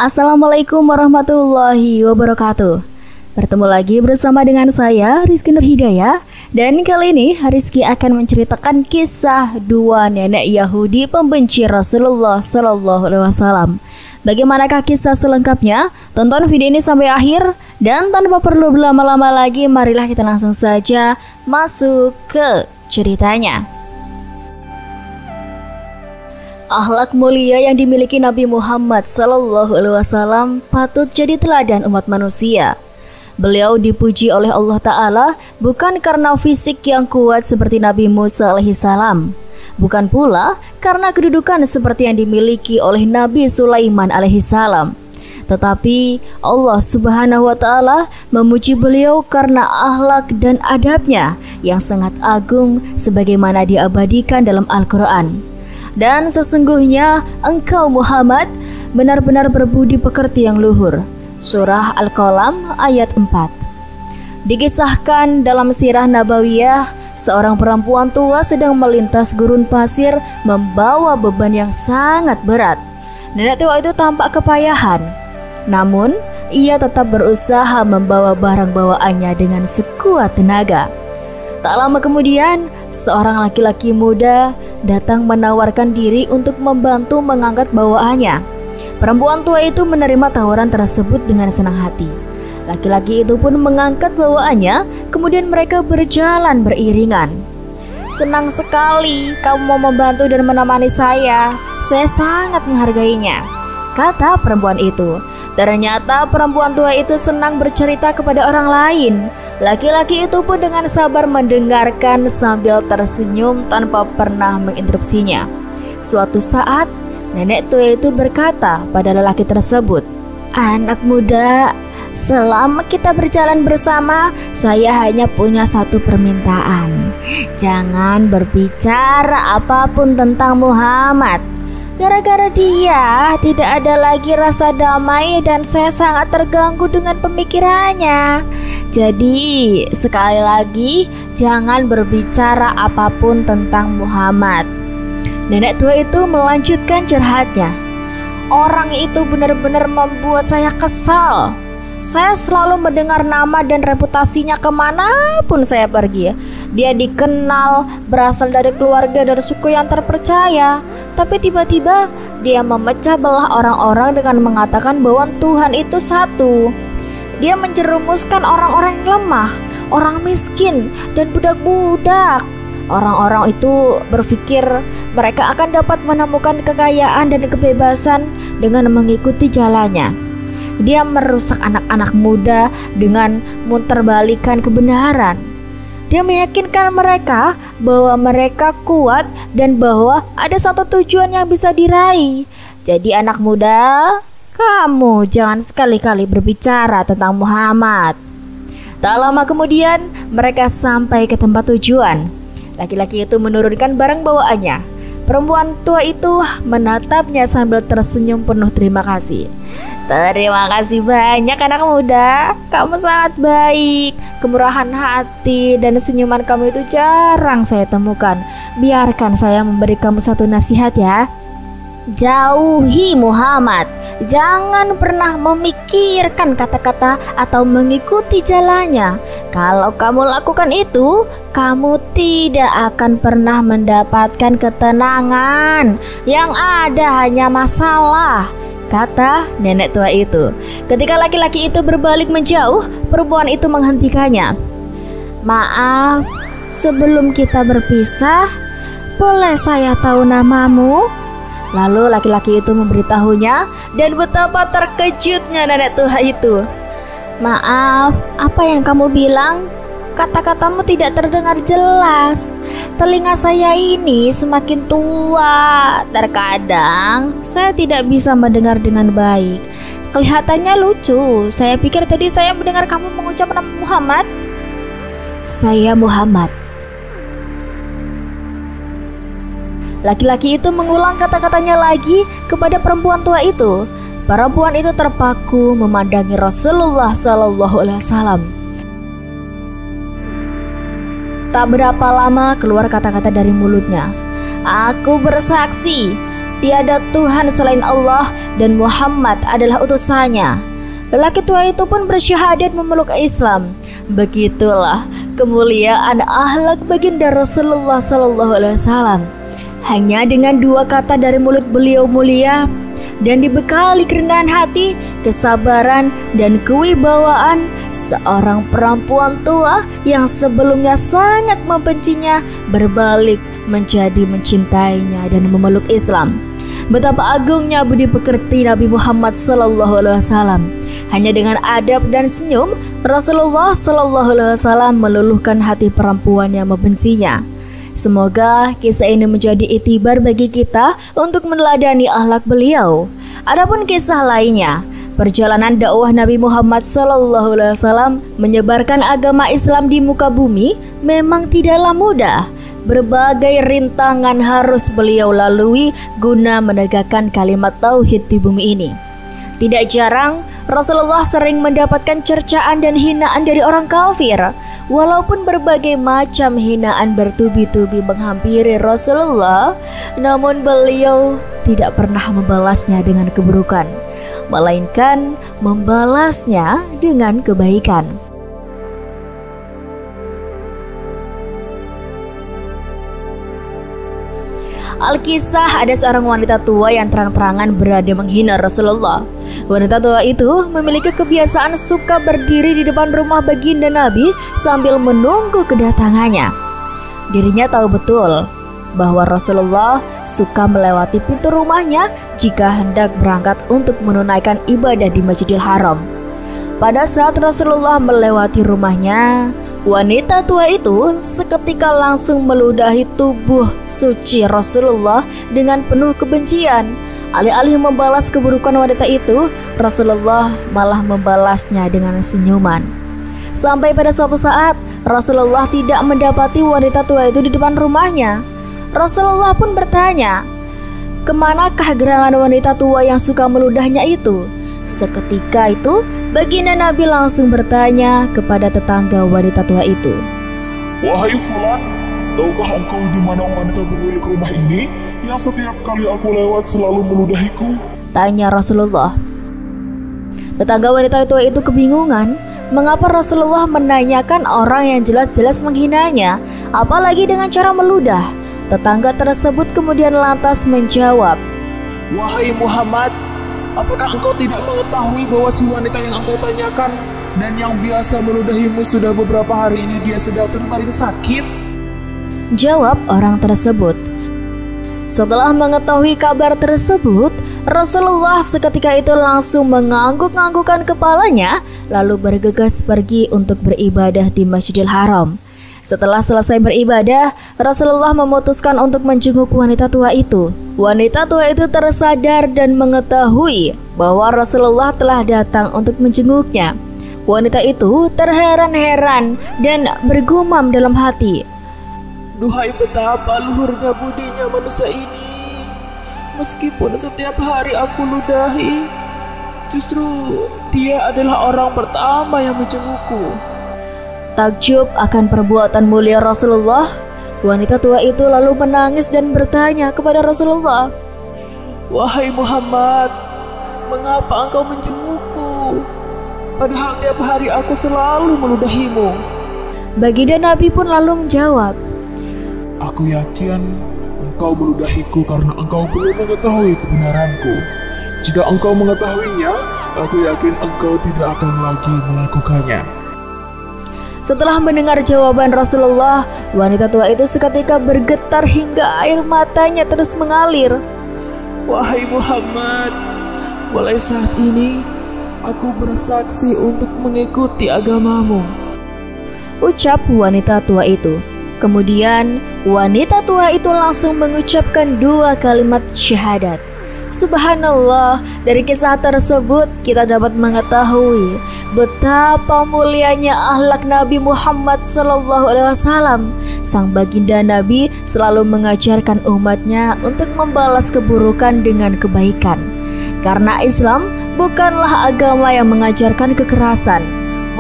Assalamualaikum warahmatullahi wabarakatuh. Bertemu lagi bersama dengan saya Rizky Nurhidayah. Dan kali ini Rizky akan menceritakan kisah dua nenek Yahudi pembenci Rasulullah SAW. Bagaimanakah kisah selengkapnya? Tonton video ini sampai akhir. Dan tanpa perlu berlama-lama lagi, marilah kita langsung saja masuk ke ceritanya. Akhlak mulia yang dimiliki Nabi Muhammad SAW patut jadi teladan umat manusia. Beliau dipuji oleh Allah Ta'ala bukan karena fisik yang kuat seperti Nabi Musa alaihissalam, bukan pula karena kedudukan seperti yang dimiliki oleh Nabi Sulaiman alaihissalam, tetapi Allah Subhanahu wa Ta'ala memuji beliau karena akhlak dan adabnya yang sangat agung sebagaimana diabadikan dalam Al-Quran. Dan sesungguhnya engkau Muhammad benar-benar berbudi pekerti yang luhur. Surah Al-Qalam ayat 4. Dikisahkan dalam sirah Nabawiyah, seorang perempuan tua sedang melintas gurun pasir membawa beban yang sangat berat. Nenek tua itu tampak kepayahan, namun ia tetap berusaha membawa barang bawaannya dengan sekuat tenaga. Tak lama kemudian, seorang laki-laki muda datang menawarkan diri untuk membantu mengangkat bawaannya. Perempuan tua itu menerima tawaran tersebut dengan senang hati. Laki-laki itu pun mengangkat bawaannya, kemudian mereka berjalan beriringan. "Senang sekali kamu mau membantu dan menemani saya sangat menghargainya," kata perempuan itu. Ternyata perempuan tua itu senang bercerita kepada orang lain. Laki-laki itu pun dengan sabar mendengarkan sambil tersenyum tanpa pernah menginterupsinya. Suatu saat, nenek tua itu berkata pada lelaki tersebut, "Anak muda, selama kita berjalan bersama, saya hanya punya satu permintaan. Jangan berbicara apapun tentang Muhammad. Gara-gara dia tidak ada lagi rasa damai dan saya sangat terganggu dengan pemikirannya. Jadi sekali lagi jangan berbicara apapun tentang Muhammad." Nenek tua itu melanjutkan curhatnya. "Orang itu benar-benar membuat saya kesal. Saya selalu mendengar nama dan reputasinya kemanapun saya pergi. Dia dikenal berasal dari keluarga dan suku yang terpercaya. Tapi tiba-tiba dia memecah belah orang-orang dengan mengatakan bahwa Tuhan itu satu. Dia menjerumuskan orang-orang yang lemah, orang miskin, dan budak-budak. Orang-orang itu berpikir mereka akan dapat menemukan kekayaan dan kebebasan dengan mengikuti jalannya. Dia merusak anak-anak muda dengan muterbalikan kebenaran. Dia meyakinkan mereka bahwa mereka kuat dan bahwa ada satu tujuan yang bisa diraih. Jadi anak muda, kamu jangan sekali-kali berbicara tentang Muhammad." Tak lama kemudian mereka sampai ke tempat tujuan. Laki-laki itu menurunkan barang bawaannya. Perempuan tua itu menatapnya sambil tersenyum penuh terima kasih. "Terima kasih banyak anak muda, kamu sangat baik. Kemurahan hati dan senyuman kamu itu jarang saya temukan. Biarkan saya memberi kamu satu nasihat ya. Jauhi Muhammad. Jangan pernah memikirkan kata-kata atau mengikuti jalannya. Kalau kamu lakukan itu, kamu tidak akan pernah mendapatkan ketenangan. Yang ada hanya masalah," kata nenek tua itu. Ketika laki-laki itu berbalik menjauh, perempuan itu menghentikannya. "Maaf, sebelum kita berpisah, boleh saya tahu namamu?" Lalu laki-laki itu memberitahunya, dan betapa terkejutnya nenek tua itu. "Maaf, apa yang kamu bilang? Kata-katamu tidak terdengar jelas. Telinga saya ini semakin tua. Terkadang saya tidak bisa mendengar dengan baik. Kelihatannya lucu. Saya pikir tadi saya mendengar kamu mengucap nama Muhammad." "Saya Muhammad." Laki-laki itu mengulang kata-katanya lagi kepada perempuan tua itu. Perempuan itu terpaku memandangi Rasulullah SAW. Tak berapa lama keluar kata-kata dari mulutnya. "Aku bersaksi tiada Tuhan selain Allah dan Muhammad adalah utusannya. Lelaki tua itu pun bersyahadat memeluk Islam. Begitulah kemuliaan akhlak baginda Rasulullah SAW. Hanya dengan dua kata dari mulut beliau mulia dan dibekali kerendahan hati, kesabaran, dan kewibawaan, seorang perempuan tua yang sebelumnya sangat membencinya berbalik menjadi mencintainya dan memeluk Islam. Betapa agungnya budi pekerti Nabi Muhammad SAW. Hanya dengan adab dan senyum, Rasulullah SAW meluluhkan hati perempuan yang membencinya. Semoga kisah ini menjadi iktibar bagi kita untuk meneladani akhlak beliau. Adapun kisah lainnya, perjalanan dakwah Nabi Muhammad SAW menyebarkan agama Islam di muka bumi memang tidaklah mudah. Berbagai rintangan harus beliau lalui guna menegakkan kalimat tauhid di bumi ini. Tidak jarang Rasulullah sering mendapatkan cercaan dan hinaan dari orang kafir. Walaupun berbagai macam hinaan bertubi-tubi menghampiri Rasulullah, namun beliau tidak pernah membalasnya dengan keburukan, melainkan membalasnya dengan kebaikan. Alkisah, ada seorang wanita tua yang terang-terangan berada menghina Rasulullah. Wanita tua itu memiliki kebiasaan suka berdiri di depan rumah baginda Nabi sambil menunggu kedatangannya. Dirinya tahu betul bahwa Rasulullah suka melewati pintu rumahnya jika hendak berangkat untuk menunaikan ibadah di Masjidil Haram. Pada saat Rasulullah melewati rumahnya, wanita tua itu seketika langsung meludahi tubuh suci Rasulullah dengan penuh kebencian. Alih-alih membalas keburukan wanita itu, Rasulullah malah membalasnya dengan senyuman. Sampai pada suatu saat, Rasulullah tidak mendapati wanita tua itu di depan rumahnya. Rasulullah pun bertanya, "Kemanakah gerangan wanita tua yang suka meludahnya itu?" Seketika itu, baginda Nabi langsung bertanya kepada tetangga wanita tua itu, "Wahai Fulan, tahukah engkau di mana wanita pemilik rumah ini yang setiap kali aku lewat selalu meludahiku?" tanya Rasulullah. Tetangga wanita tua itu kebingungan, mengapa Rasulullah menanyakan orang yang jelas-jelas menghinanya, apalagi dengan cara meludah. Tetangga tersebut kemudian lantas menjawab, "Wahai Muhammad, apakah engkau tidak mengetahui bahwa si wanita yang engkau tanyakan dan yang biasa meludahimu sudah beberapa hari ini dia sedang terbaring sakit?" jawab orang tersebut. Setelah mengetahui kabar tersebut, Rasulullah seketika itu langsung mengangguk-anggukkan kepalanya, lalu bergegas pergi untuk beribadah di Masjidil Haram. Setelah selesai beribadah, Rasulullah memutuskan untuk menjenguk wanita tua itu. Wanita tua itu tersadar dan mengetahui bahwa Rasulullah telah datang untuk menjenguknya. Wanita itu terheran-heran dan bergumam dalam hati, "Duhai betapa luhurnya budinya manusia ini. Meskipun setiap hari aku ludahi, justru dia adalah orang pertama yang menjengukku." Takjub akan perbuatan mulia Rasulullah, wanita tua itu lalu menangis dan bertanya kepada Rasulullah, "Wahai Muhammad, mengapa engkau menjengukku? Padahal tiap hari aku selalu meludahimu." Baginda Nabi pun lalu menjawab, "Aku yakin engkau meludahiku karena engkau belum mengetahui kebenaranku. Jika engkau mengetahuinya, aku yakin engkau tidak akan lagi melakukannya." Setelah mendengar jawaban Rasulullah, wanita tua itu seketika bergetar hingga air matanya terus mengalir. "Wahai Muhammad, mulai saat ini aku bersaksi untuk mengikuti agamamu," ucap wanita tua itu. Kemudian wanita tua itu langsung mengucapkan dua kalimat syahadat. Subhanallah, dari kisah tersebut kita dapat mengetahui betapa mulianya akhlak Nabi Muhammad SAW. Sang baginda Nabi selalu mengajarkan umatnya untuk membalas keburukan dengan kebaikan. Karena Islam bukanlah agama yang mengajarkan kekerasan.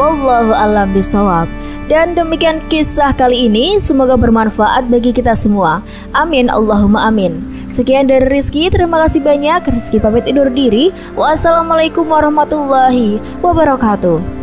Wallahu a'lam bishawab. Dan demikian kisah kali ini, semoga bermanfaat bagi kita semua. Amin Allahumma amin. Sekian dari Rizky, terima kasih banyak. Rizky pamit undur diri. Wassalamualaikum warahmatullahi wabarakatuh.